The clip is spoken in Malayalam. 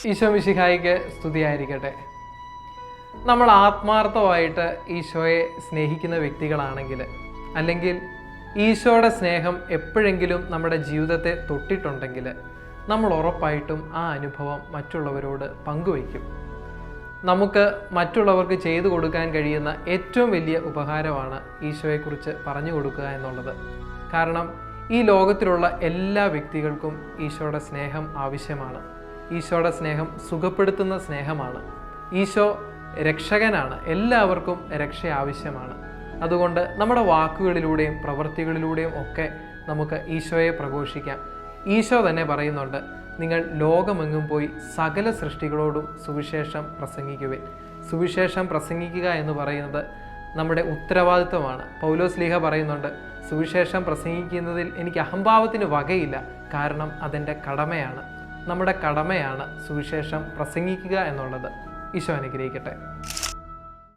ഈശോ മിശിഹായിക്ക് സ്തുതിയായിരിക്കട്ടെ. നമ്മൾ ആത്മാർത്ഥമായിട്ട് ഈശോയെ സ്നേഹിക്കുന്ന വ്യക്തികളാണെങ്കിൽ, അല്ലെങ്കിൽ ഈശോയുടെ സ്നേഹം എപ്പോഴെങ്കിലും നമ്മുടെ ജീവിതത്തെ തൊട്ടിട്ടുണ്ടെങ്കിൽ, നമ്മൾ ഉറപ്പായിട്ടും ആ അനുഭവം മറ്റുള്ളവരോട് പങ്കുവയ്ക്കും. നമുക്ക് മറ്റുള്ളവർക്ക് ചെയ്തു കൊടുക്കാൻ കഴിയുന്ന ഏറ്റവും വലിയ ഉപകാരമാണ് ഈശോയെക്കുറിച്ച് പറഞ്ഞു കൊടുക്കുക എന്നുള്ളത്. കാരണം ഈ ലോകത്തിലുള്ള എല്ലാ വ്യക്തികൾക്കും ഈശോയുടെ സ്നേഹം ആവശ്യമാണ്. ഈശോയുടെ സ്നേഹം സുഖപ്പെടുത്തുന്ന സ്നേഹമാണ്. ഈശോ രക്ഷകനാണ്. എല്ലാവർക്കും രക്ഷ ആവശ്യമാണ്. അതുകൊണ്ട് നമ്മുടെ വാക്കുകളിലൂടെയും പ്രവൃത്തികളിലൂടെയും ഒക്കെ നമുക്ക് ഈശോയെ പ്രഘോഷിക്കാം. ഈശോ തന്നെ പറയുന്നുണ്ട്, നിങ്ങൾ ലോകമെങ്ങും പോയി സകല സൃഷ്ടികളോടും സുവിശേഷം പ്രസംഗിക്കുവിൻ. സുവിശേഷം പ്രസംഗിക്കുക എന്ന് പറയുന്നത് നമ്മുടെ ഉത്തരവാദിത്വമാണ്. പൗലോസ്ലീഹ പറയുന്നുണ്ട്, സുവിശേഷം പ്രസംഗിക്കുന്നതിൽ എനിക്ക് അഹംഭാവത്തിന് വകയില്ല, കാരണം അതെൻ്റെ കടമയാണ്. നമ്മുടെ കടമയാണ് സുവിശേഷം പ്രസംഗിക്കുക എന്നുള്ളത്. ഈശോ അനുഗ്രഹിക്കട്ടെ.